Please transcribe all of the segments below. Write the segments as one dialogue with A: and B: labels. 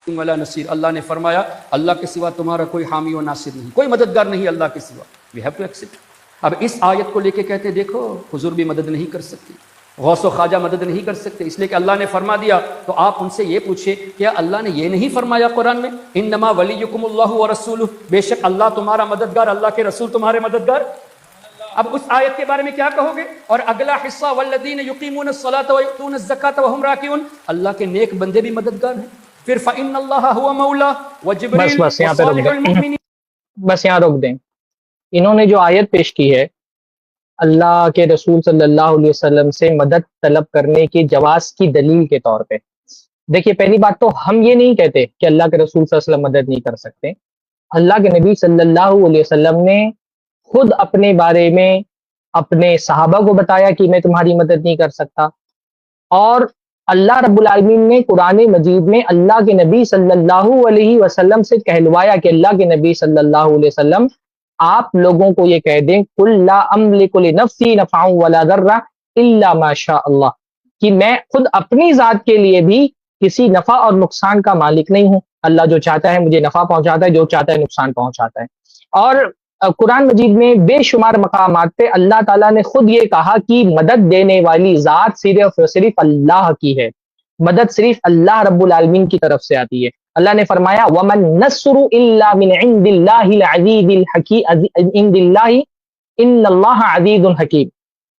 A: ولا نصیر. اللہ نے فرمایا اللہ کے سوا تمہارا کوئی حامی و ناصر نہیں، کوئی مددگار نہیں اللہ کے سوا. We have to accept. اب اس آیت کو لے کے کہتے دیکھو حضور بھی مدد نہیں کر سکتے، غوث و خواجہ مدد نہیں کر سکتے، اس لیے کہ اللہ نے فرما دیا. تو آپ ان سے یہ پوچھیں کیا اللہ نے یہ نہیں فرمایا قرآن میں انما ولیکم اللہ ورسولہ، بے شک اللہ تمہارا مددگار، اللہ کے رسول تمہارے مددگار. اب اس آیت کے بارے میں کیا کہو گے؟ اور اگلا حصہ والذین یقیمون الصلاۃ ویؤتون الزکاۃ وہم راکعون، اللہ کے نیک بندے بھی مددگار ہیں. پھر فإن اللہ هو مولا وجبریل وصالح المؤمنین.
B: بس یہاں روک دیں. انہوں نے جو آیت پیش کی ہے اللہ کے رسول صلی اللہ علیہ وسلم سے مدد طلب کرنے کے جواز کی دلیل کے طور پہ، دیکھیے پہلی بات تو ہم یہ نہیں کہتے کہ اللہ کے رسول صلی اللہ علیہ وسلم مدد نہیں کر سکتے. اللہ کے نبی صلی اللہ علیہ وسلم نے خود اپنے بارے میں اپنے صحابہ کو بتایا کہ میں تمہاری مدد نہیں کر سکتا، اور اللہ رب العالمین نے قرآن مجید میں اللہ کے نبی صلی اللہ علیہ وسلم سے کہلوایا کہ اللہ کے نبی صلی اللہ علیہ وسلم آپ لوگوں کو یہ کہہ دیں قل لا املک لنفسی نفعا ولا ضرا الا ما شاء اللہ، کہ میں خود اپنی ذات کے لیے بھی کسی نفع اور نقصان کا مالک نہیں ہوں. اللہ جو چاہتا ہے مجھے نفع پہنچاتا ہے، جو چاہتا ہے نقصان پہنچاتا ہے. اور قرآن مجید میں بے شمار مقامات پہ اللہ تعالیٰ نے خود یہ کہا کہ مدد دینے والی ذات صرف اور صرف اللہ کی ہے، مدد صرف اللہ رب العالمین کی طرف سے آتی ہے. اللہ نے فرمایا وَمَن نَّصْرُ إِلَّا مِنْ عِنْدِ اللَّهِ الْعَزِيزِ الْحَكِيمِ عِنْدِ اللَّهِ إِنَّ اللَّهَ عَزِيزٌ حَكِيمٌ،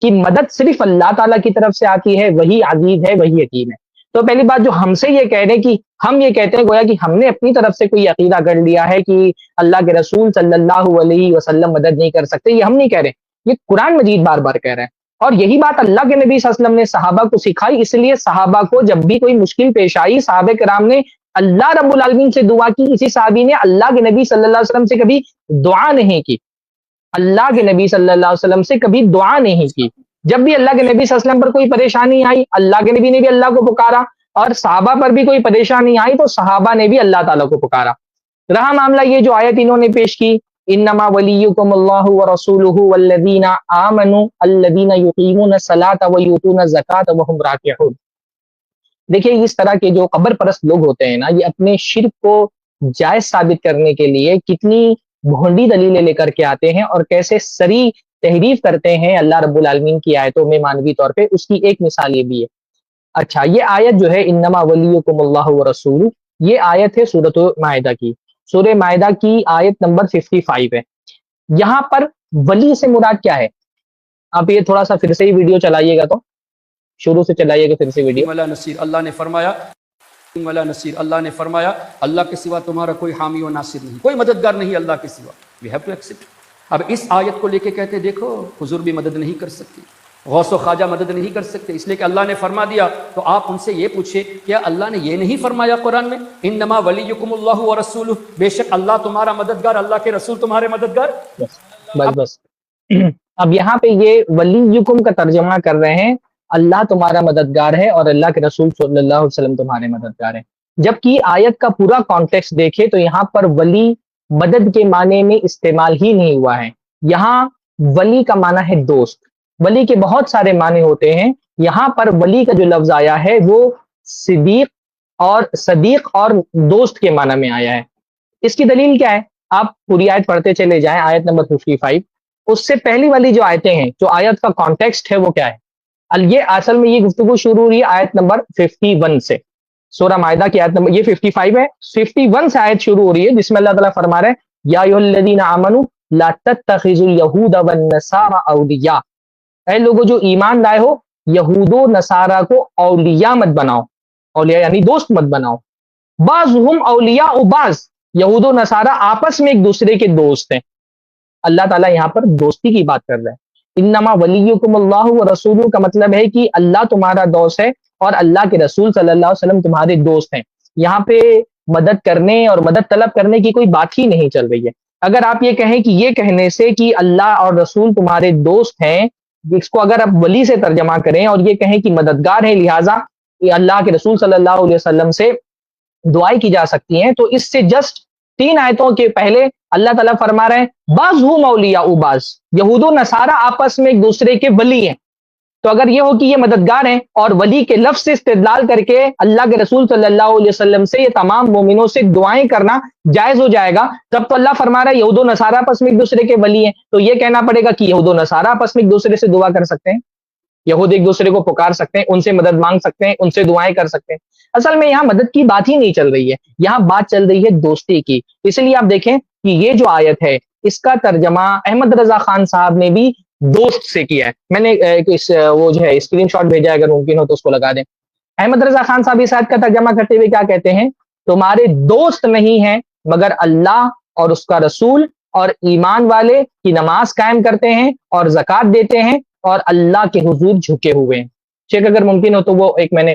B: کہ مدد صرف اللہ تعالیٰ کی طرف سے آتی ہے، وہی عزیز ہے وہی حکیم ہے. تو پہلی بات جو ہم سے یہ کہہ رہے کہ ہم یہ کہتے ہیں گویا کہ ہم نے اپنی طرف سے کوئی عقیدہ کر لیا ہے کہ اللہ کے رسول صلی اللہ علیہ وسلم مدد نہیں کر سکتے، یہ ہم نہیں کہہ رہے، یہ قرآن مجید بار بار کہہ رہے ہیں. اور یہی بات اللہ کے نبی صلی اللہ علیہ وسلم نے صحابہ کو سکھائی، اس لیے صحابہ کو جب بھی کوئی مشکل پیش آئی صحابہ کرام نے اللہ رب العالمین سے دعا کی. کسی صحابی نے اللہ کے نبی صلی اللہ علیہ وسلم سے کبھی دعا نہیں کی، اللہ کے نبی صلی اللہ علیہ وسلم سے کبھی دعا نہیں کی. جب بھی اللہ کے نبی صلی اللہ علیہ وسلم پر کوئی پریشانی آئی اللہ کے نبی نے بھی اللہ کو پکارا، اور صحابہ پر بھی کوئی پریشانی آئی تو صحابہ نے بھی اللہ تعالیٰ کو پکارا. رہا معاملہ یہ جو آیت انہوں نے پیش کی انما ولیکم اللہ ورسولہ والذین آمنوا الذین یقیمون الصلاۃ ویؤتون الزکاۃ وہم راکعون. دیکھیے اس طرح کے جو قبر پرست لوگ ہوتے ہیں نا، یہ اپنے شرک کو جائز ثابت کرنے کے لیے کتنی بھونڈی دلیلیں لے کر کے آتے ہیں اور کیسے سری تحریف کرتے ہیں اللہ رب العالمین کی آیتوں میں مانوی طور پہ. اس کی ایک مثال یہ بھی ہے. اچھا یہ آیت جو ہے انما ولیکم اللہ ورسولہ، یہ آیت ہے سورۃ مائدہ کی، سورہ مائدہ کی آیت نمبر 55 ہے. یہاں پر ولی سے مراد کیا ہے؟ آپ یہ تھوڑا سا پھر سے ہی ویڈیو چلائیے گا، تو شروع سے چلائیے گا پھر سے ویڈیو.
A: ولا نصیر. اللہ نے فرمایا ولا نصیر، اللہ نے فرمایا اللہ کے سوا تمہارا کوئی حامی و ناصر نہیں، کوئی مددگار نہیں اللہ کے سوا. We have to accept. اب اس آیت کو لے کے کہتے دیکھو حضور بھی مدد نہیں کر سکتے، غوث و خواجہ مدد نہیں کر سکتے، اس لیے کہ اللہ نے فرما دیا. تو آپ ان سے یہ پوچھیں کیا اللہ نے یہ نہیں فرمایا قرآن میں انما ولیکم اللہ ورسولہ، بے شک اللہ تمہارا مددگار، اللہ کے رسول تمہارے مددگار.
B: بس اب یہاں پہ یہ ولیکم کا ترجمہ کر رہے ہیں اللہ تمہارا مددگار ہے اور اللہ کے رسول صلی اللہ علیہ وسلم تمہارے مددگار ہیں. جبکہ آیت کا پورا کانٹیکسٹ دیکھے تو یہاں پر ولی مدد کے معنی میں استعمال ہی نہیں ہوا ہے. یہاں ولی کا معنی ہے دوست. ولی کے بہت سارے معنی ہوتے ہیں، یہاں پر ولی کا جو لفظ آیا ہے وہ صدیق اور دوست کے معنی میں آیا ہے. اس کی دلیل کیا ہے؟ آپ پوری آیت پڑھتے چلے جائیں، آیت نمبر 55. اس سے پہلی والی جو آیتیں ہیں، جو آیت کا کانٹیکسٹ ہے وہ کیا ہے؟ یہ اصل میں یہ گفتگو شروع ہوئی ہے آیت نمبر 51 سے. سورہ مائدہ کی آیت نمبر یہ 55 ہے، 51 سے آیت شروع ہو رہی ہے جس میں اللہ تعالیٰ فرما رہے ہیں یا ایھا الذین آمنوا لا تتخذوا اليہود والنصارى اولیاء، اے لوگوں جو ایمان لائے ہو یہود و نصارہ کو اولیاء مت بناؤ، اولیاء یعنی دوست مت بناؤ. بعضهم اولیاء بعض، یہود و نصارہ آپس میں ایک دوسرے کے دوست ہیں. اللہ تعالیٰ یہاں پر دوستی کی بات کر رہا ہے. انما ولیکم اللہ ورسولہ کا مطلب ہے کہ اللہ تمہارا دوست ہے اور اللہ کے رسول صلی اللہ علیہ وسلم تمہارے دوست ہیں. یہاں پہ مدد کرنے اور مدد طلب کرنے کی کوئی بات ہی نہیں چل رہی ہے. اگر آپ یہ کہیں کہ یہ کہنے سے کہ اللہ اور رسول تمہارے دوست ہیں، اس کو اگر آپ ولی سے ترجمہ کریں اور یہ کہیں کہ مددگار ہیں لہٰذا اللہ کے رسول صلی اللہ علیہ وسلم سے دعائیں کی جا سکتی ہیں، تو اس سے جسٹ 3 آیتوں کے پہلے اللہ تعالیٰ فرما رہے ہیں بعضهم اولیاء بعض، یہود و نصارہ آپس میں ایک دوسرے کے ولی ہیں. تو اگر یہ ہو کہ یہ مددگار ہیں اور ولی کے لفظ سے استدلال کر کے اللہ کے رسول صلی اللہ علیہ وسلم سے یہ تمام مومنوں سے دعائیں کرنا جائز ہو جائے گا، تب تو اللہ فرما رہا ہے یہود و نصارہ آپس میں ایک دوسرے کے ولی ہیں، تو یہ کہنا پڑے گا کہ یہود و نصارہ آپس میں ایک دوسرے سے دعا کر سکتے ہیں، یہود ایک دوسرے کو پکار سکتے ہیں، ان سے مدد مانگ سکتے ہیں، ان سے دعائیں کر سکتے ہیں۔ اصل میں یہاں مدد کی بات ہی نہیں چل رہی ہے، یہاں بات چل رہی ہے دوستی کی۔ اس لیے آپ دیکھیں کہ یہ جو آیت ہے اس کا ترجمہ احمد رضا خان صاحب نے بھی دوست سے کیا ہے۔ میں نے وہ جو ہے اسکرین شاٹ بھیجا ہے، اگر ممکن ہو تو اس کو لگا دیں۔ احمد رضا خان صاحب اس آیت کا ترجمہ کرتے ہوئے کیا کہتے ہیں؟ تمہارے دوست نہیں ہیں مگر اللہ اور اس کا رسول اور ایمان والے کی نماز قائم کرتے ہیں اور زکوٰۃ دیتے ہیں اور اللہ کے حضور جھکے ہوئے ہیں۔ شیخ اگر ممکن ہو تو وہ ایک میں نے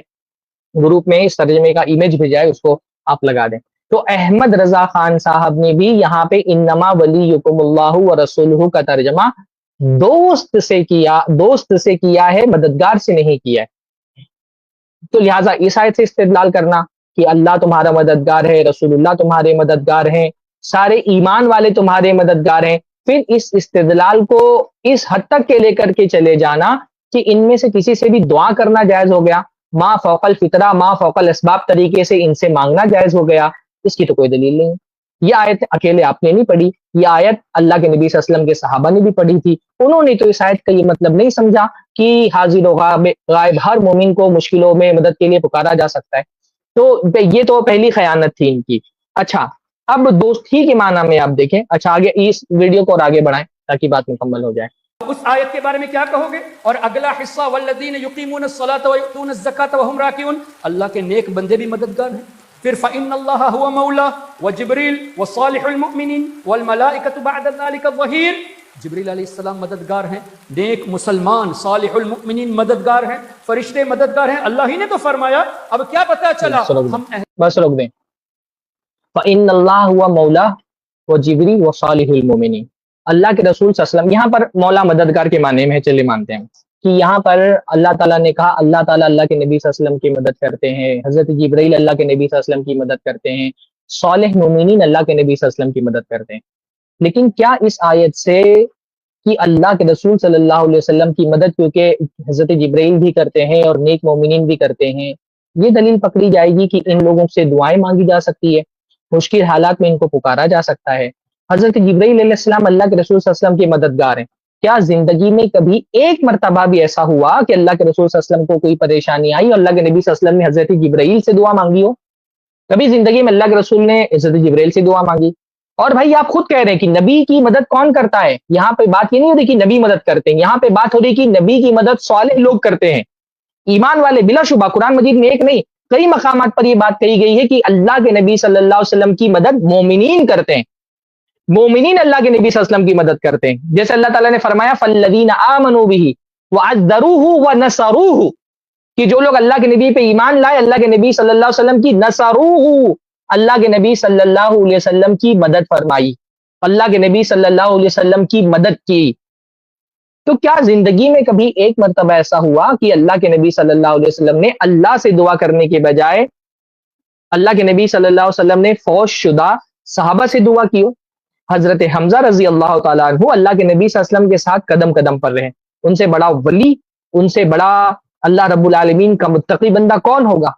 B: گروپ میں اس ترجمے کا امیج بھیجا ہے، اس کو آپ لگا دیں۔ تو احمد رضا خان صاحب نے بھی یہاں پہ انما ولیکم اللہ ورسولہ کا ترجمہ دوست سے کیا ہے، مددگار سے نہیں کیا ہے۔ تو لہٰذا اس آیت سے استدلال کرنا کہ اللہ تمہارا مددگار ہے، رسول اللہ تمہارے مددگار ہیں، سارے ایمان والے تمہارے مددگار ہیں، پھر اس استدلال کو اس حد تک کے لے کر کے چلے جانا کہ ان میں سے کسی سے بھی دعا کرنا جائز ہو گیا، ما فوق الفطرہ ما فوق الاسباب طریقے سے ان سے مانگنا جائز ہو گیا، اس کی تو کوئی دلیل نہیں۔ یہ آیت اکیلے آپ نے نہیں پڑھی، یہ آیت اللہ کے نبی صلی اللہ علیہ وسلم کے صحابہ نے بھی پڑھی تھی، انہوں نے تو اس آیت کا یہ مطلب نہیں سمجھا کہ حاضر و غائب ہر مومن کو مشکلوں میں مدد کے لیے پکارا جا سکتا ہے۔ تو یہ تو پہلی خیانت تھی ان کی۔ اچھا اب دوستی کے معنی میں آپ دیکھیں، اچھا آگے اس ویڈیو کو اور آگے بڑھائیں تاکہ بات مکمل ہو جائے۔
A: اس آیت کے بارے میں کیا کہو گے؟ اور اگلا حصہ والذین یقیمون الصلاۃ ویؤتون الزکاۃ وہم راکعون، اللہ کے نیک بندے بھی مددگار ہیں۔ پھر فإن اللہ هو مولا وجبریل وصالح المؤمنین والملائکۃ بعد ذلک الظہیر، جبریل علیہ السلام مددگار ہیں، نیک مسلمان صالح المؤمنین مددگار ہیں، فرشتے مددگار ہیں، اللہ ہی نے تو فرمایا۔ اب کیا پتہ چلا ہم
B: بس روک دیں۔ فإن اللہ هو مولا وجبریل وصالح المؤمنین، اللہ کے رسول صلی اللہ علیہ وسلم، یہاں پر مولا مددگار کے معنی میں چلے مانتے ہیں کہ یہاں پر اللہ تعالیٰ نے کہا اللہ تعالیٰ اللہ کے نبی صلی اللہ علیہ وسلم کی مدد کرتے ہیں، حضرت جبرائیل اللہ کے نبی صلی اللہ علیہ وسلم کی مدد کرتے ہیں، صالح مومنین اللہ کے نبی صلی اللہ علیہ وسلم کی مدد کرتے ہیں۔ لیکن کیا اس آیت سے کہ اللہ کے رسول صلی اللہ علیہ وسلم کی مدد کیونکہ حضرت جبرائیل بھی کرتے ہیں اور نیک مومنین بھی کرتے ہیں، یہ دلیل پکڑی جائے گی کہ ان لوگوں سے دعائیں مانگی جا سکتی ہے، مشکل حالات میں ان کو پکارا جا سکتا ہے؟ حضرت جبرائیل علیہ السلام اللہ کے رسول صلی اللہ علیہ وسلم کے مددگار ہیں، کیا زندگی میں کبھی ایک مرتبہ بھی ایسا ہوا کہ اللہ کے رسول صلی اللہ علیہ وسلم کو کوئی پریشانی آئی اور اللہ کے نبی صلی اللہ علیہ وسلم نے حضرت جبرائیل سے دعا مانگی ہو؟ کبھی زندگی میں اللہ کے رسول نے حضرت جبرائیل سے دعا مانگی؟ اور بھائی آپ خود کہہ رہے ہیں کہ نبی کی مدد کون کرتا ہے، یہاں پہ بات یہ نہیں ہو رہی کہ نبی مدد کرتے ہیں، یہاں پہ بات ہو رہی کہ نبی کی مدد صالح لوگ کرتے ہیں، ایمان والے۔ بلا شبہ قرآن مجید میں ایک نہیں کئی مقامات پر یہ بات کہی گئی ہے کہ اللہ کے نبی صلی اللہ علیہ وسلم کی مدد مومنین کرتے ہیں، مومنین اللہ کے نبی صلی اللہ علیہ وسلم کی مدد کرتے ہیں، جیسے اللہ تعالیٰ نے فرمایا فالذین آمنوا بہ وعزروہ ونصروہ، کہ جو لوگ اللہ کے نبی پہ ایمان لائے، اللہ کے نبی صلی اللہ علیہ وسلم کی نصروہ، اللہ کے نبی صلی اللہ علیہ وسلم کی مدد فرمائی، اللہ کے نبی صلی اللہ علیہ وسلم کی مدد کی۔ تو کیا زندگی میں کبھی ایک مرتبہ ایسا ہوا کہ اللہ کے نبی صلی اللہ علیہ وسلم نے اللہ سے دعا کرنے کے بجائے اللہ کے نبی صلی اللہ علیہ وسلم نے فوت شدہ صحابہ سے دعا کی ہو؟ حضرت حمزہ رضی اللہ تعالیٰ عنہ اللہ کے نبی صلی اللہ علیہ وسلم کے ساتھ قدم قدم پر رہے، ان سے بڑا ولی، ان سے بڑا اللہ رب العالمین کا متقی بندہ کون ہوگا؟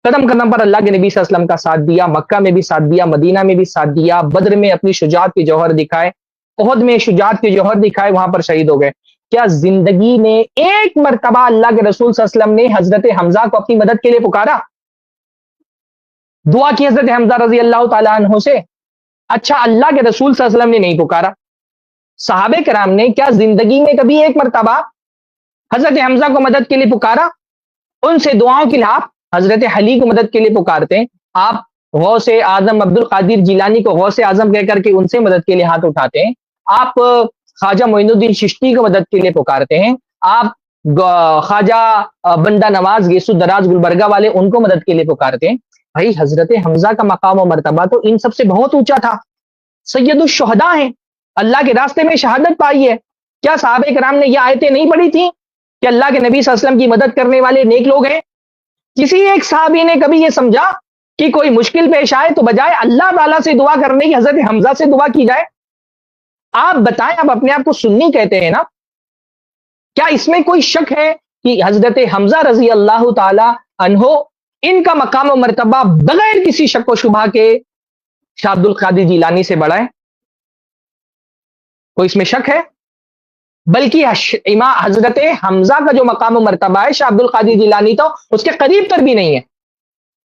B: قدم قدم پر اللہ کے نبی صلی اللہ علیہ وسلم کا ساتھ دیا، مکہ میں بھی ساتھ دیا، مدینہ میں بھی ساتھ دیا، بدر میں اپنی شجاعت کے جوہر دکھائے، احد میں شجاعت کے جوہر دکھائے، وہاں پر شہید ہو گئے۔ کیا زندگی میں ایک مرتبہ اللہ کے رسول صلی اللہ علیہ وسلم نے حضرت حمزہ کو اپنی مدد کے لیے پکارا، دعا کی حضرت حمزہ رضی اللہ تعالیٰ عنہ سے؟ اچھا اللہ کے رسول صلی اللہ علیہ وسلم نے نہیں پکارا، صحابہ کرام نے کیا زندگی میں کبھی ایک مرتبہ حضرت حمزہ کو مدد کے لیے پکارا؟ ان سے دعاؤں کی لحاظ حضرت علی کو مدد کے لیے پکارتے ہیں، آپ غوث اعظم عبد القادر جیلانی کو غوث اعظم کہہ کر کے ان سے مدد کے لیے ہاتھ اٹھاتے ہیں، آپ خواجہ معین الدین چشتی کو مدد کے لیے پکارتے ہیں، آپ خواجہ بندہ نواز گیسو دراز گلبرگہ والے ان کو مدد کے لیے پکارتے ہیں۔ بھائی حضرت حمزہ کا مقام و مرتبہ تو ان سب سے بہت اونچا تھا، سید الشہداء ہیں، اللہ کے راستے میں شہادت پائی ہے۔ کیا صحابہ کرام نے یہ آیتیں نہیں پڑھی تھیں کہ اللہ کے نبی صلی اللہ علیہ وسلم کی مدد کرنے والے نیک لوگ ہیں؟ کسی ایک صحابی نے کبھی یہ سمجھا کہ کوئی مشکل پیش آئے تو بجائے اللہ تعالیٰ سے دعا کرنے کی حضرت حمزہ سے دعا کی جائے؟ آپ بتائیں، آپ اپنے آپ کو سنی کہتے ہیں نا، کیا اس میں کوئی شک ہے کہ حضرت حمزہ رضی اللہ تعالی عنہ ان کا مقام و مرتبہ بغیر کسی شک و شبہ کے شاہ عبد القادر جیلانی سے بڑا ہے؟ کوئی اس میں شک ہے؟ بلکہ امام حضرت حمزہ کا جو مقام و مرتبہ ہے شاہ عبد القادر جیلانی تو اس کے قریب تر بھی نہیں ہے.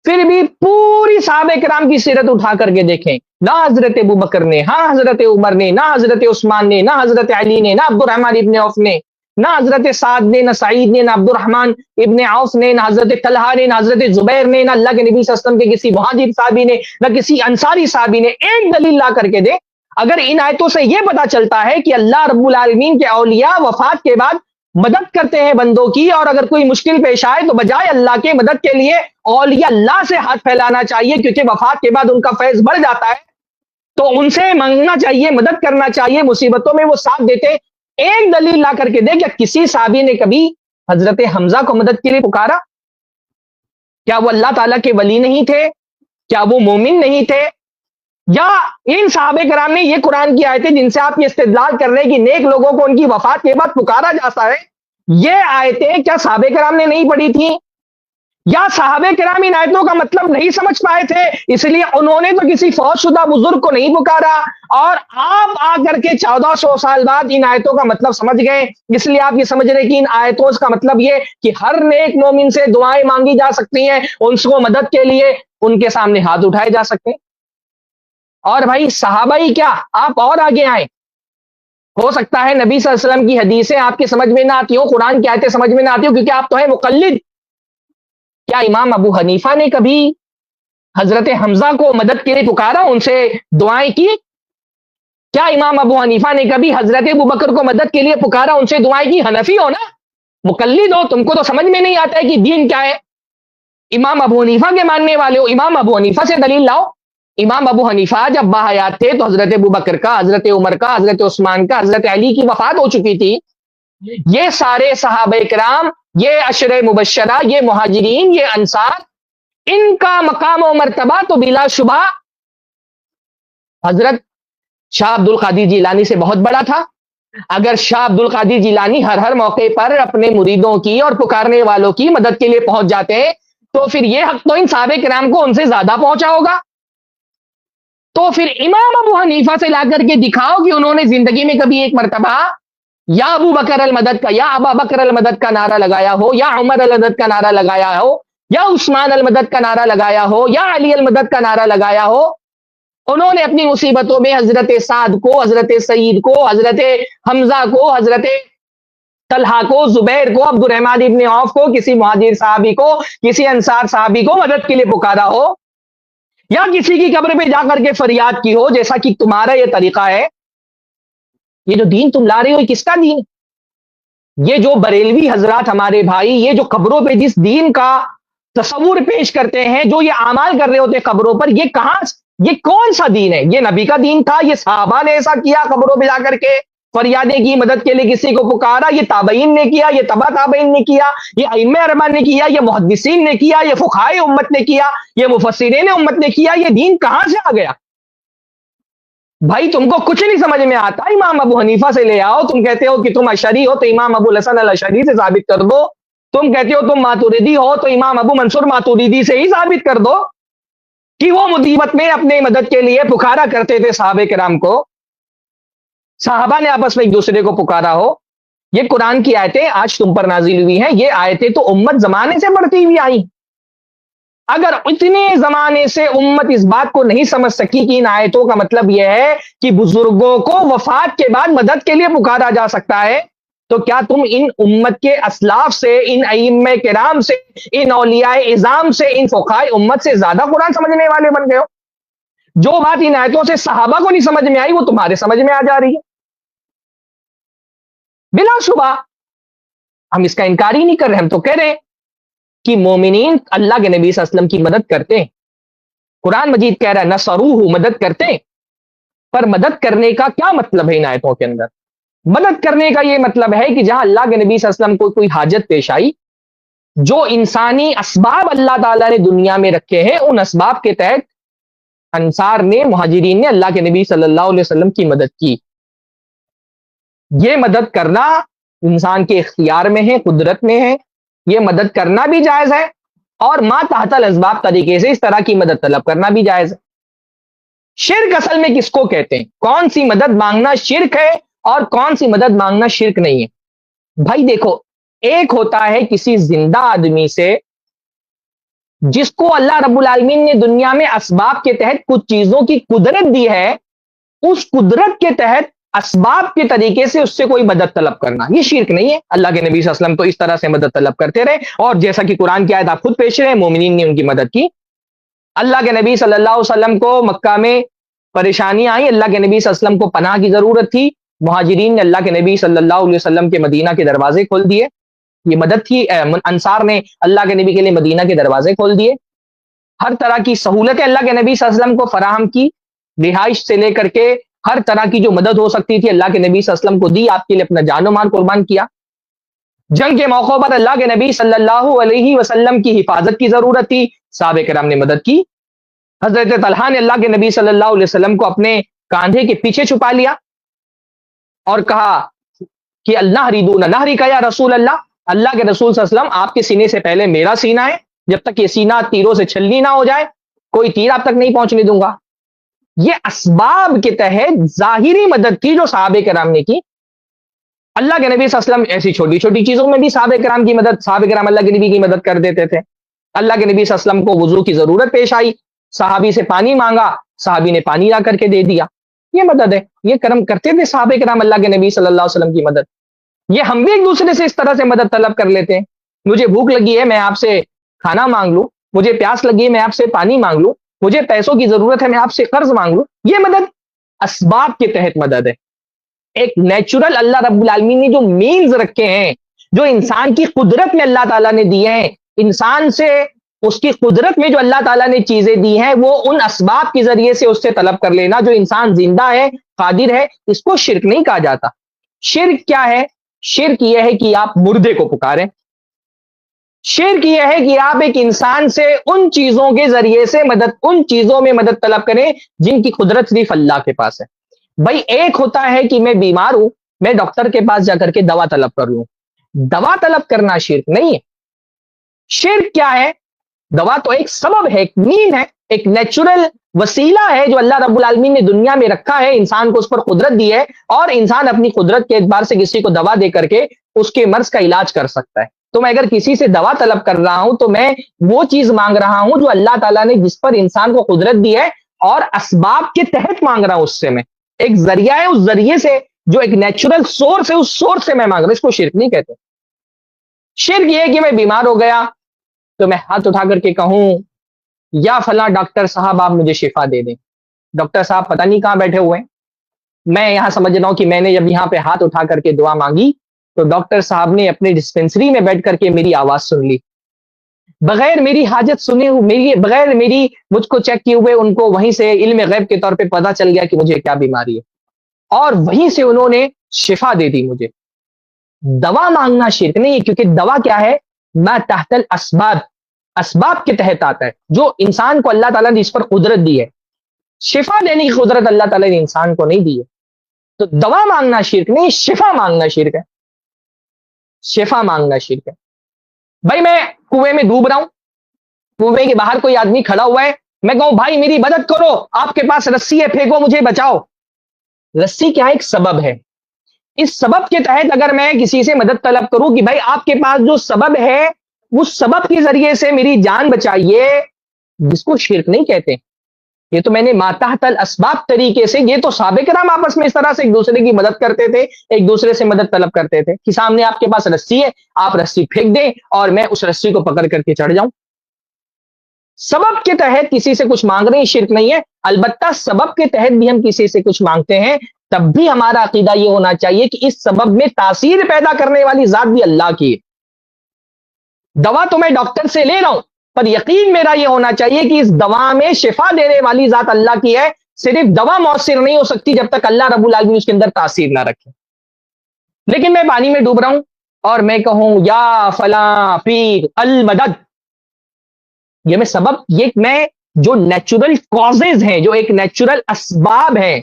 B: پھر بھی پوری صحابہ کرام کی سیرت اٹھا کر کے دیکھیں، نہ حضرت ابوبکر نے، ہاں حضرت عمر نے، نہ حضرت عثمان نے، نہ حضرت علی نے، نہ عبد الرحمن ابن عوف نے، نہ حضرت سعد نے، نہ سعید نے، نہ عبد الرحمن ابن عوف نے، نہ حضرت طلحہ نے، نہ حضرت زبیر نے، نہ اللہ کے نبی صلی اللہ علیہ وسلم کے کسی مہاجر صحابی نے، نہ کسی انصاری صحابی نے. ایک دلیل لا کر کے دے. اگر ان آیتوں سے یہ پتا چلتا ہے کہ اللہ رب العالمین کے اولیاء وفات کے بعد مدد کرتے ہیں بندوں کی، اور اگر کوئی مشکل پیش آئے تو بجائے اللہ کے مدد کے لیے اولیاء اللہ سے ہاتھ پھیلانا چاہیے، کیونکہ وفات کے بعد ان کا فیض بڑھ جاتا ہے، تو ان سے مانگنا چاہیے، مدد کرنا چاہیے، مصیبتوں میں وہ ساتھ دیتے. ایک دلیل لا کر کے دے کہ کسی صحابی نے کبھی حضرت حمزہ کو مدد کے لیے پکارا؟ کیا وہ اللہ تعالیٰ کے ولی نہیں تھے؟ کیا وہ مومن نہیں تھے؟ یا ان صحابہ کرام نے یہ قرآن کی آیتیں جن سے آپ یہ استدلال کر رہے ہیں کہ نیک لوگوں کو ان کی وفات کے بعد پکارا جاتا ہے، یہ آیتیں کیا صحابہ کرام نے نہیں پڑھی تھیں؟ یا صحابہ کرام ان آیتوں کا مطلب نہیں سمجھ پائے تھے، اس لیے انہوں نے تو کسی فوت شدہ بزرگ کو نہیں پکارا، اور آپ آ کر کے 1400 سال بعد ان آیتوں کا مطلب سمجھ گئے، اس لیے آپ یہ سمجھ رہے کہ ان آیتوں کا مطلب یہ کہ ہر نیک مومن سے دعائیں مانگی جا سکتی ہیں، ان کو مدد کے لیے ان کے سامنے ہاتھ اٹھائے جا سکتے ہیں. اور بھائی صحابہ ہی کیا، آپ اور آگے آئیں. ہو سکتا ہے نبی صلی اللہ علیہ وسلم کی حدیثیں آپ کے سمجھ میں نہ آتی ہوں، قرآن کی آیتیں سمجھ میں نہ آتی ہوں، کیونکہ آپ تو ہیں مقلد. کیا امام ابو حنیفہ نے کبھی حضرت حمزہ کو مدد کے لیے پکارا، ان سے دعائیں کی؟ کیا امام ابو حنیفہ نے کبھی حضرت ابوبکر کو مدد کے لیے پکارا، ان سے دعائیں کی؟ حنفی ہو نا، مقلد ہو، تم کو تو سمجھ میں نہیں آتا ہے کہ دین کیا ہے. امام ابو حنیفہ کے ماننے والے ہو، امام ابو حنیفہ سے دلیل لاؤ. امام ابو حنیفہ جب باحیات تھے تو حضرت ابوبکر کا، حضرت عمر کا، حضرت عثمان کا، حضرت علی کی وفات ہو چکی تھی. یہ سارے صحابہ کرام، یہ عشرہ مبشرہ، یہ مہاجرین، یہ انصار، ان کا مقام و مرتبہ تو بلا شبہ حضرت شاہ عبد القادر جیلانی سے بہت بڑا تھا. اگر شاہ عبد القادر جیلانی ہر موقع پر اپنے مریدوں کی اور پکارنے والوں کی مدد کے لیے پہنچ جاتے ہیں، تو پھر یہ حق تو ان صحابہ کرام کو ان سے زیادہ پہنچا ہوگا. تو پھر امام ابو حنیفہ سے لا کر کے دکھاؤ کہ انہوں نے زندگی میں کبھی ایک مرتبہ یا ابو بکر المدد کا، یا ابا بکر المدد کا نعرہ لگایا ہو، یا عمر المدد کا نعرہ لگایا ہو، یا عثمان المدد کا نعرہ لگایا ہو، یا علی المدد کا نعرہ لگایا ہو. انہوں نے اپنی مصیبتوں میں حضرت سعد کو، حضرت سعید کو، حضرت حمزہ کو، حضرت طلحہ کو، زبیر کو، عبد الرحمن ابن عوف کو، کسی مہاجر صحابی کو، کسی انصار صحابی کو مدد کے لیے پکارا ہو، یا کسی کی قبر پہ جا کر کے فریاد کی ہو، جیسا کہ تمہارا یہ طریقہ ہے. یہ جو دین تم لا رہے ہو، یہ کس کا دین؟ یہ جو بریلوی حضرات ہمارے بھائی، یہ جو قبروں پہ جس دین کا تصور پیش کرتے ہیں، جو یہ اعمال کر رہے ہوتے ہیں قبروں پر، یہ کہاں، یہ کون سا دین ہے؟ یہ نبی کا دین تھا؟ یہ صحابہ نے ایسا کیا، قبروں پہ جا کر کے فریادیں کی، مدد کے لیے کسی کو پکارا؟ یہ تابعین نے کیا، یہ تبع تابعین نے کیا، یہ ائمہ اربعہ نے کیا، یہ محدثین نے کیا، یہ فقہائے امت نے کیا، یہ مفسرین امت نے کیا؟ یہ دین کہاں سے آ گیا؟ بھائی تم کو کچھ نہیں سمجھ میں آتا. امام ابو حنیفہ سے لے آؤ. تم کہتے ہو کہ تم اشعری ہو تو امام ابو الحسن الاشعری سے ثابت کر دو. تم کہتے ہو تم ماتوریدی ہو تو امام ابو منصور ماتوریدی سے ہی ثابت کر دو کہ وہ مصیبت میں اپنے مدد کے لیے پکارا کرتے تھے صحابہ کرام کو. صحابہ نے آپس میں ایک دوسرے کو پکارا ہو. یہ قرآن کی آیتیں آج تم پر نازل ہوئی ہیں، یہ آیتیں تو امت زمانے سے بڑھتی ہوئی آئی. اگر اتنے زمانے سے امت اس بات کو نہیں سمجھ سکی کہ ان آیتوں کا مطلب یہ ہے کہ بزرگوں کو وفات کے بعد مدد کے لیے پکارا جا سکتا ہے، تو کیا تم ان امت کے اسلاف سے، ان ائمہ کرام سے، ان اولیاء اعظام سے، ان فقہائے امت سے زیادہ قرآن سمجھنے والے بن گئے ہو؟ جو بات ان آیتوں سے صحابہ کو نہیں سمجھ میں آئی، وہ تمہارے سمجھ میں آ جا رہی ہے. بلا شبہ ہم اس کا انکار ہی نہیں کر رہے، ہم تو کہہ رہے ہیں کہ مومنین اللہ کے نبی صلی اللہ علیہ وسلم کی مدد کرتے ہیں. قرآن مجید کہہ رہا ہے نصروہ، مدد کرتے ہیں. پر مدد کرنے کا کیا مطلب ہے ان آیتوں کے اندر؟ مدد کرنے کا یہ مطلب ہے کہ جہاں اللہ کے نبی صلی اللہ علیہ وسلم کو کوئی حاجت پیش آئی، جو انسانی اسباب اللہ تعالیٰ نے دنیا میں رکھے ہیں، ان اسباب کے تحت انصار نے، مہاجرین نے اللہ کے نبی صلی اللہ علیہ وسلم کی مدد کی. یہ مدد کرنا انسان کے اختیار میں ہے، قدرت میں ہے، یہ مدد کرنا بھی جائز ہے، اور ما تحت الاسباب طریقے سے اس طرح کی مدد طلب کرنا بھی جائز ہے۔ شرک اصل میں کس کو کہتے ہیں؟ کون سی مدد مانگنا شرک ہے اور کون سی مدد مانگنا شرک نہیں ہے؟ بھائی دیکھو، ایک ہوتا ہے کسی زندہ آدمی سے جس کو اللہ رب العالمین نے دنیا میں اسباب کے تحت کچھ چیزوں کی قدرت دی ہے، اس قدرت کے تحت اسباب کے طریقے سے اس سے کوئی مدد طلب کرنا، یہ شرک نہیں ہے۔ اللہ کے نبی صلی اللہ علیہ وسلم تو اس طرح سے مدد طلب کرتے رہے، اور جیسا کہ قرآن کی آیت آپ خود پیش رہے ہیں، مومنین نے ان کی مدد کی۔ اللہ کے نبی صلی اللہ علیہ وسلم کو مکہ میں پریشانیاں آئیں، اللہ کے نبی صلی اللہ علیہ وسلم کو پناہ کی ضرورت تھی، مہاجرین نے اللہ کے نبی صلی اللہ علیہ وسلم کے مدینہ کے دروازے کھول دیے، یہ مدد تھی۔ انصار نے اللہ کے نبی کے لیے مدینہ کے دروازے کھول دیے، ہر طرح کی سہولتیں اللہ کے نبی صلی اللہ علیہ وسلم کو فراہم کی، رہائش سے لے کر کے ہر طرح کی جو مدد ہو سکتی تھی اللہ کے نبی صلی اللہ علیہ وسلم کو دی، آپ کے لیے اپنا جان و مال قربان کیا۔ جنگ کے موقع پر اللہ کے نبی صلی اللہ علیہ وسلم کی حفاظت کی ضرورت تھی، صحابہ کرام نے مدد کی۔ حضرت طلحہ نے اللہ کے نبی صلی اللہ علیہ وسلم کو اپنے کاندھے کے پیچھے چھپا لیا اور کہا کہ اللہ ریدون نہری کا یا رسول اللہ، اللہ کے رسول صلی اللہ علیہ وسلم آپ کے سینے سے پہلے میرا سینہ ہے، جب تک یہ سینہ تیروں سے چھلنی نہ ہو جائے کوئی تیر آپ تک نہیں پہنچنے دوں گا۔ یہ اسباب کے تحت ظاہری مدد تھی جو صحابہ کرام نے کی۔ اللہ کے نبی صلی اللہ علیہ وسلم ایسی چھوٹی چھوٹی چیزوں میں بھی صحابہ کرام کی مدد، صحابہ کرام اللہ کے نبی کی مدد کر دیتے تھے۔ اللہ کے نبی صلی اللہ علیہ وسلم کو وضو کی ضرورت پیش آئی، صحابی سے پانی مانگا، صحابی نے پانی لا کر کے دے دیا، یہ مدد ہے، یہ کرم کرتے تھے صحابہ کرام اللہ کے نبی صلی اللہ علیہ وسلم کی مدد۔ یہ ہم بھی ایک دوسرے سے اس طرح سے مدد طلب کر لیتے ہیں، مجھے بھوک لگی ہے میں آپ سے کھانا مانگ لوں، مجھے پیاس لگی ہے میں آپ سے پانی مانگ لوں، مجھے پیسوں کی ضرورت ہے میں آپ سے قرض مانگ لوں، یہ مدد اسباب کے تحت مدد ہے۔ ایک نیچرل اللہ رب العالمین نے جو مینز رکھے ہیں، جو انسان کی قدرت میں اللہ تعالیٰ نے دیے ہیں، انسان سے اس کی قدرت میں جو اللہ تعالیٰ نے چیزیں دی ہیں وہ ان اسباب کے ذریعے سے اس سے طلب کر لینا، جو انسان زندہ ہے قادر ہے، اس کو شرک نہیں کہا جاتا۔ شرک کیا ہے؟ شرک یہ ہے کہ آپ مردے کو پکاریں، شرک یہ ہے کہ آپ ایک انسان سے ان چیزوں کے ذریعے سے مدد، ان چیزوں میں مدد طلب کریں جن کی قدرت صرف اللہ کے پاس ہے۔ بھائی ایک ہوتا ہے کہ میں بیمار ہوں، میں ڈاکٹر کے پاس جا کر کے دوا طلب کر لوں، دوا طلب کرنا شرک نہیں ہے۔ شرک کیا ہے؟ دوا تو ایک سبب ہے، ایک مین ہے، ایک نیچرل وسیلہ ہے جو اللہ رب العالمین نے دنیا میں رکھا ہے، انسان کو اس پر قدرت دی ہے، اور انسان اپنی قدرت کے اعتبار سے کسی کو دوا دے کر کے اس کے مرض کا علاج کر سکتا ہے۔ تو میں اگر کسی سے دوا طلب کر رہا ہوں تو میں وہ چیز مانگ رہا ہوں جو اللہ تعالیٰ نے جس پر انسان کو قدرت دی ہے، اور اسباب کے تحت مانگ رہا ہوں، اس سے میں ایک ذریعہ ہے، اس ذریعے سے جو ایک نیچرل سورس ہے اس سورس سے میں مانگ رہا ہوں، اس کو شرک نہیں کہتے۔ شرک یہ ہے کہ میں بیمار ہو گیا تو میں ہاتھ اٹھا کر کے کہوں یا فلاں ڈاکٹر صاحب آپ مجھے شفا دے دیں، ڈاکٹر صاحب پتہ نہیں کہاں بیٹھے ہوئے ہیں، میں یہاں سمجھ رہا ہوں کہ میں نے جب یہاں پہ ہاتھ اٹھا کر کے دعا مانگی تو ڈاکٹر صاحب نے اپنے ڈسپینسری میں بیٹھ کر کے میری آواز سن لی، بغیر میری حاجت سنے ہوئے، بغیر میری مجھ کو چیک کیے ہوئے ان کو وہیں سے علم غیب کے طور پہ پتہ چل گیا کہ مجھے کیا بیماری ہے، اور وہیں سے انہوں نے شفا دے دی مجھے۔ دوا مانگنا شرک نہیں ہے، کیونکہ دوا کیا ہے؟ ما تحت الاسباب، اسباب کے تحت آتا ہے، جو انسان کو اللہ تعالیٰ نے اس پر قدرت دی ہے۔ شفا دینے کی قدرت اللہ تعالیٰ نے انسان کو نہیں دی ہے، تو دوا مانگنا شرک نہیں، شفا مانگنا شرک ہے، شفا مانگنا شرک ہے۔ بھائی میں کنویں میں ڈوب رہا ہوں، کنویں کے باہر کوئی آدمی کھڑا ہوا ہے، میں کہوں بھائی میری مدد کرو، آپ کے پاس رسی ہے پھینکو مجھے بچاؤ، رسی کیا ایک سبب ہے، اس سبب کے تحت اگر میں کسی سے مدد طلب کروں کہ بھائی آپ کے پاس جو سبب ہے اس سبب کے ذریعے سے میری جان بچائیے، جس کو شرک نہیں کہتے، یہ تو میں نے ما تحت الاسباب طریقے سے، یہ تو صحابہ کرام آپس میں اس طرح سے ایک دوسرے کی مدد کرتے تھے، ایک دوسرے سے مدد طلب کرتے تھے کہ سامنے آپ کے پاس رسی ہے، آپ رسی پھینک دیں اور میں اس رسی کو پکڑ کر کے چڑھ جاؤں۔ سبب کے تحت کسی سے کچھ مانگ رہے ہیں شرک نہیں ہے، البتہ سبب کے تحت بھی ہم کسی سے کچھ مانگتے ہیں تب بھی ہمارا عقیدہ یہ ہونا چاہیے کہ اس سبب میں تاثیر پیدا کرنے والی ذات بھی اللہ کی ہے۔ دوا تو میں ڈاکٹر سے لے رہا ہوں، پر یقین میرا یہ ہونا چاہیے کہ اس دوا میں شفا دینے والی ذات اللہ کی ہے، صرف دوا مؤثر نہیں ہو سکتی جب تک اللہ رب العالمین اس کے اندر تاثیر نہ رکھے۔ لیکن میں پانی میں ڈوب رہا ہوں اور میں کہوں یا فلاں پیر المدد، یہ میں سبب، یہ میں جو نیچرل کازز ہیں، جو ایک نیچرل اسباب ہیں،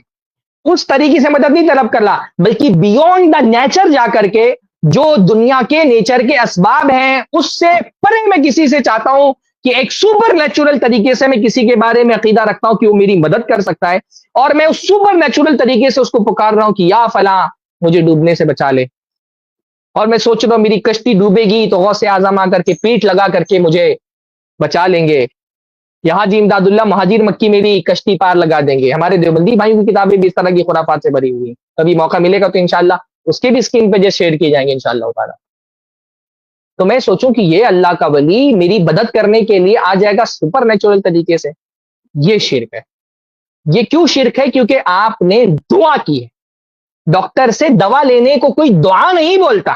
B: اس طریقے سے مدد نہیں طلب کر رہا، بلکہ بیونڈ دا نیچر جا کر کے جو دنیا کے نیچر کے اسباب ہیں اس سے پرے میں کسی سے چاہتا ہوں کہ ایک سپر نیچرل طریقے سے میں کسی کے بارے میں عقیدہ رکھتا ہوں کہ وہ میری مدد کر سکتا ہے، اور میں اس سپر نیچرل طریقے سے اس کو پکار رہا ہوں کہ یا فلاں مجھے ڈوبنے سے بچا لے، اور میں سوچ رہا ہوں میری کشتی ڈوبے گی تو غوث اعظم آ کر کے پیٹ لگا کر کے مجھے بچا لیں گے، یا حاجی امداد اللہ مہاجر مکی میری کشتی پار لگا دیں گے۔ ہمارے دیوبندی بھائیوں کی کتابیں بھی اس طرح کی خرافات سے بھری ہوئی ہیں، کبھی موقع ملے گا تو انشاءاللہ اس کے بھی اسکرین پہ جیسے شیئر کیے جائیں گے انشاءاللہ تعالیٰ۔ تو میں سوچوں کہ یہ اللہ کا ولی میری مدد کرنے کے لیے آ جائے گا سپر نیچرل طریقے سے، یہ شرک ہے۔ یہ کیوں شرک ہے؟ کیونکہ آپ نے دعا کی ہے۔ ڈاکٹر سے دوا لینے کو کوئی دعا نہیں بولتا،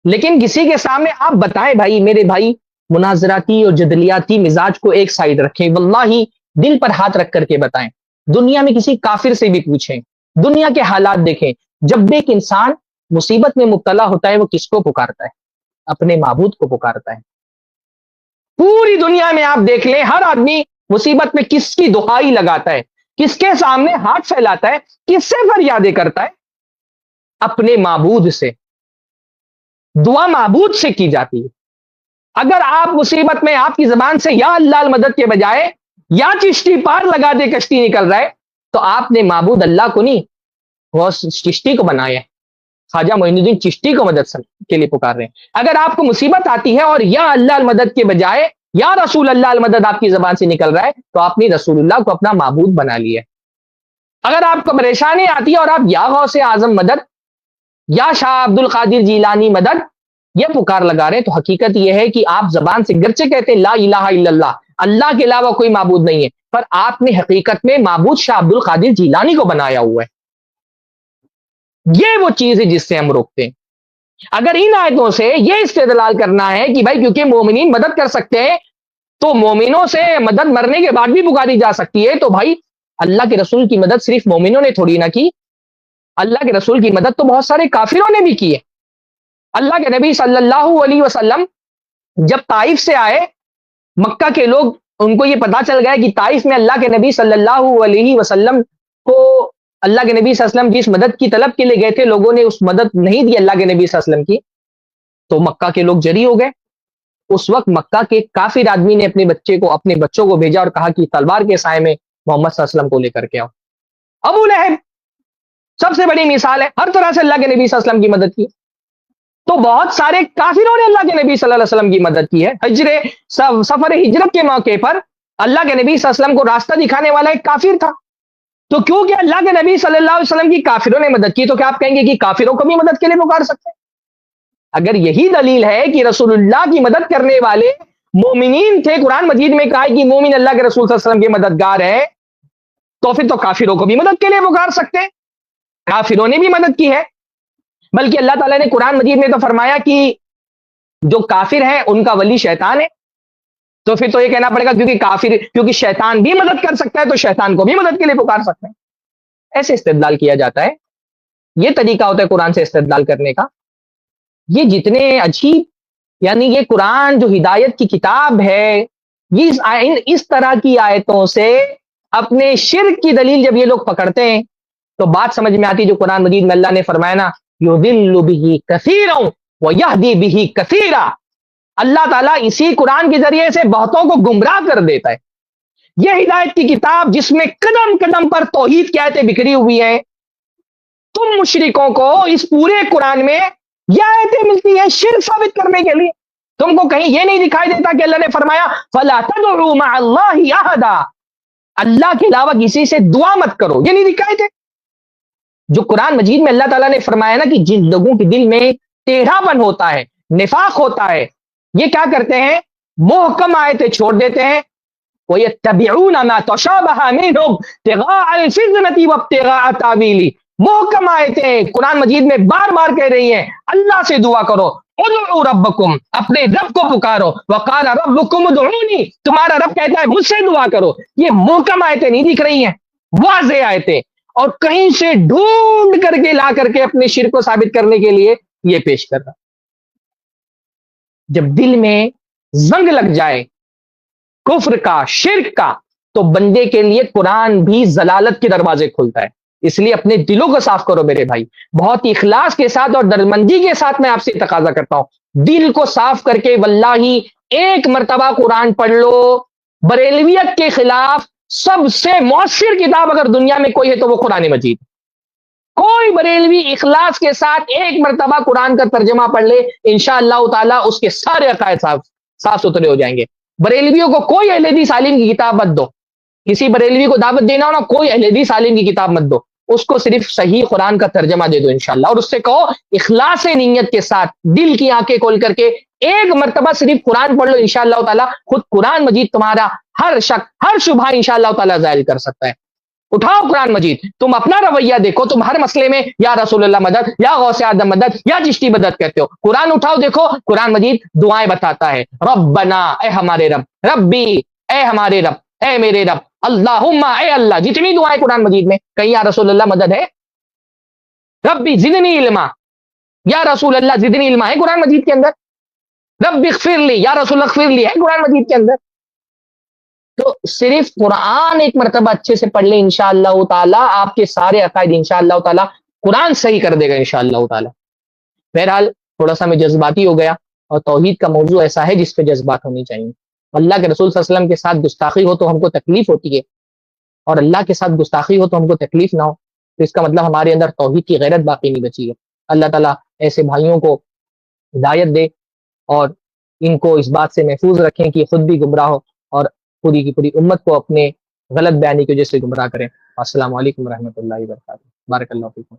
B: لیکن کسی کے سامنے آپ بتائیں بھائی میرے بھائی مناظراتی اور جدلیاتی مزاج کو ایک سائیڈ رکھیں، واللہ دل پر ہاتھ رکھ کر کے بتائیں، دنیا میں کسی کافر سے بھی پوچھیں، دنیا کے حالات دیکھیں، جب بھی ایک انسان مصیبت میں مبتلا ہوتا ہے وہ کس کو پکارتا ہے؟ اپنے معبود کو پکارتا ہے۔ پوری دنیا میں آپ دیکھ لیں ہر آدمی مصیبت میں کس کی دہائی لگاتا ہے، کس کے سامنے ہاتھ پھیلاتا ہے، کس سے فریادیں کرتا ہے؟ اپنے معبود سے۔ دعا معبود سے کی جاتی ہے۔ اگر آپ مصیبت میں آپ کی زبان سے یا اللہ مدد کے بجائے یا چشتی پار لگا دے کشتی نکل رہا ہے، تو آپ نے معبود اللہ کو نہیں غوث چشتی کو بنایا ہے، خواجہ معین الدین چشتی کو مدد کے لیے پکار رہے ہیں۔ اگر آپ کو مصیبت آتی ہے اور یا اللہ المدد کے بجائے یا رسول اللہ المدد آپ کی زبان سے نکل رہا ہے، تو آپ نے رسول اللہ کو اپنا معبود بنا لیا ہے۔ اگر آپ کو پریشانی آتی ہے اور آپ یا غوث اعظم مدد یا شاہ عبد القادر جیلانی مدد یہ پکار لگا رہے ہیں، تو حقیقت یہ ہے کہ آپ زبان سے گرچہ کہتے ہیں لا الہ الا اللہ، اللہ کے علاوہ کوئی معبود نہیں ہے، پر آپ نے حقیقت میں معبود شاہ عبد القادر جیلانی کو بنایا ہوا ہے۔ یہ وہ چیز ہے جس سے ہم روکتے ہیں۔ اگر ان آیتوں سے یہ استدلال کرنا ہے کہ بھائی کیونکہ مومنین مدد کر سکتے ہیں تو مومنوں سے مدد مرنے کے بعد بھی پکاری جا سکتی ہے، تو بھائی اللہ کے رسول کی مدد صرف مومنوں نے تھوڑی نہ کی، اللہ کے رسول کی مدد تو بہت سارے کافروں نے بھی کی ہے۔ اللہ کے نبی صلی اللہ علیہ وسلم جب طائف سے آئے، مکہ کے لوگ ان کو یہ پتا چل گیا کہ طائف میں اللہ کے نبی صلی اللہ علیہ وسلم کو اللہ کے نبی صلی اللہ علیہ وسلم جس مدد کی طلب کے لیے گئے تھے لوگوں نے اس مدد نہیں دی اللہ کے نبی صلی اللہ علیہ وسلم کی، تو مکہ کے لوگ جری ہو گئے۔ اس وقت مکہ کے کافر آدمی نے اپنے بچوں کو بھیجا اور کہا کہ تلوار کے سائے میں محمد صلی اللہ علیہ وسلم کو لے کر کے آؤ۔ ابو لہب سب سے بڑی مثال ہے، ہر طرح سے اللہ کے نبی صلی اللہ علیہ وسلم کی مدد کی، تو بہت سارے کافروں نے اللہ کے نبی صلی اللہ علیہ وسلم کی مدد کی ہے۔ سفر ہجرت کے موقع پر اللہ کے نبی صلی اللہ علیہ وسلم کو راستہ دکھانے والا ایک کافر تھا، تو کیونکہ اللہ کے نبی صلی اللہ علیہ وسلم کی کافروں نے مدد کی، تو کیا آپ کہیں گے کہ کافروں کو بھی مدد کے لیے پکار سکتے ہیں؟ اگر یہی دلیل ہے کہ رسول اللہ کی مدد کرنے والے مومنین تھے، قرآن مجید میں کہا ہے کہ مومن اللہ کے رسول صلی اللہ علیہ وسلم کے مددگار ہیں، تو پھر تو کافروں کو بھی مدد کے لیے پکار سکتے ہیں، کافروں نے بھی مدد کی ہے۔ بلکہ اللہ تعالیٰ نے قرآن مجید میں تو فرمایا کہ جو کافر ہیں ان کا ولی شیطان ہے، تو پھر تو یہ کہنا پڑے گا کیونکہ شیطان بھی مدد کر سکتا ہے تو شیطان کو بھی مدد کے لیے پکار سکتے ہیں۔ ایسے استدلال کیا جاتا ہے، یہ طریقہ ہوتا ہے قرآن سے استدلال کرنے کا۔ یہ جتنے عجیب، یعنی یہ قرآن جو ہدایت کی کتاب ہے، اس طرح کی آیتوں سے اپنے شرک کی دلیل جب یہ لوگ پکڑتے ہیں تو بات سمجھ میں آتی جو قرآن مجید میں اللہ نے فرمایا نا یضل بہ کثیرا ویہدی بہ کثیرا، اللہ تعالیٰ اسی قرآن کے ذریعے سے بہتوں کو گمراہ کر دیتا ہے۔ یہ ہدایت کی کتاب جس میں قدم قدم پر توحید کی آیتیں بکھری ہوئی ہیں، تم مشرکوں کو اس پورے قرآن میں یہ آیتیں ملتی ہیں شرک ثابت کرنے کے لیے۔ تم کو کہیں یہ نہیں دکھائی دیتا کہ اللہ نے فرمایا فَلَا تَدْعُوا مَعَ اللَّهِ أَحَدًا، اللہ کے علاوہ کسی سے دعا مت کرو، یہ نہیں دکھائے تھے؟ جو قرآن مجید میں اللہ تعالیٰ نے فرمایا نا کہ جن لوگوں کے دل میں ٹیڑھا پن ہوتا ہے، نفاق ہوتا ہے، یہ کیا کرتے ہیں؟ محکم آیتیں چھوڑ دیتے ہیں۔ وَيَتَّبِعُونَ مَا تَشَابَهَ مِنْهُ ابْتِغَاءَ الْفِتْنَةِ وَابْتِغَاءَ تَأْوِيلِهِ، محکم آیتیں قرآن مجید میں بار بار کہہ رہی ہیں اللہ سے دعا کرو، ادعوا ربکم، اپنے رب کو پکارو، وقال ربکم ادعونی، تمہارا رب کہتا ہے مجھ سے دعا کرو۔ یہ محکم آیتیں نہیں دکھ رہی ہیں، واضح آیتیں، اور کہیں سے ڈھونڈ کر کے لا کر کے اپنے شرک کو ثابت کرنے کے لیے یہ پیش کر رہا۔ جب دل میں زنگ لگ جائے کفر کا، شرک کا، تو بندے کے لیے قرآن بھی ضلالت کے دروازے کھولتا ہے۔ اس لیے اپنے دلوں کو صاف کرو میرے بھائی، بہت ہی اخلاص کے ساتھ اور درمندی کے ساتھ میں آپ سے تقاضا کرتا ہوں، دل کو صاف کر کے واللہ ایک مرتبہ قرآن پڑھ لو۔ بریلویت کے خلاف سب سے مؤثر کتاب اگر دنیا میں کوئی ہے تو وہ قرآن مجید۔ کوئی بریلوی اخلاص کے ساتھ ایک مرتبہ قرآن کا ترجمہ پڑھ لے، انشاءاللہ تعالیٰ اس کے سارے عقائد صاف ستھرے ہو جائیں گے۔ بریلویوں کو کوئی اہل حدیث عالم کی کتاب مت دو، کسی بریلوی کو دعوت دینا ہونا کوئی اہل حدیث عالم کی کتاب مت دو، اس کو صرف صحیح قرآن کا ترجمہ دے دو انشاءاللہ، اور اس سے کہو اخلاص نیت کے ساتھ دل کی آنکھیں کھول کر کے ایک مرتبہ صرف قرآن پڑھ لو، انشاءاللہ تعالیٰ خود قرآن مجید تمہارا ہر شک ہر شبہ انشاءاللہ تعالیٰ زائل کر سکتا ہے۔ اٹھاؤ قرآن مجید، تم اپنا رویہ دیکھو، تم ہر مسئلے میں یا رسول اللہ مدد، یا غوث اعظم مدد، یا چشتی مدد کہتے ہو، قرآن اٹھاؤ دیکھو، قرآن مجید دعائیں بتاتا ہے، ربنا اے ہمارے رب، ربی اے ہمارے رب، اے میرے رب، اللہم اے اللہ، جتنی دعائیں قرآن مجید میں، کہیں یا رسول اللہ مدد ہے؟ ربی زدنی علما، یا رسول اللہ زدنی علما ہے قرآن مجید کے اندر؟ رب اغفر لی، یا رسول اللہ اغفر لی ہے قرآن مجید کے اندر؟ تو صرف قرآن ایک مرتبہ اچھے سے پڑھ لیں انشاءاللہ تعالیٰ، آپ کے سارے عقائد انشاءاللہ تعالیٰ قرآن صحیح کر دے گا انشاءاللہ تعالیٰ۔ بہرحال تھوڑا سا میں جذباتی ہو گیا، اور توحید کا موضوع ایسا ہے جس پہ جذبات ہونی چاہیے۔ اللہ کے رسول صلی اللہ علیہ وسلم کے ساتھ گستاخی ہو تو ہم کو تکلیف ہوتی ہے، اور اللہ کے ساتھ گستاخی ہو تو ہم کو تکلیف نہ ہو، تو اس کا مطلب ہمارے اندر توحید کی غیرت باقی نہیں بچی ہے۔ اللہ تعالیٰ ایسے بھائیوں کو ہدایت دے، اور ان کو اس بات سے محفوظ رکھیں کہ خود بھی گمراہ ہو اور پوری کی پوری امت کو اپنے غلط بیانی کی وجہ سے گمراہ کریں۔ السلام علیکم ورحمۃ اللہ وبرکاتہ۔ بارک اللہ فیکم۔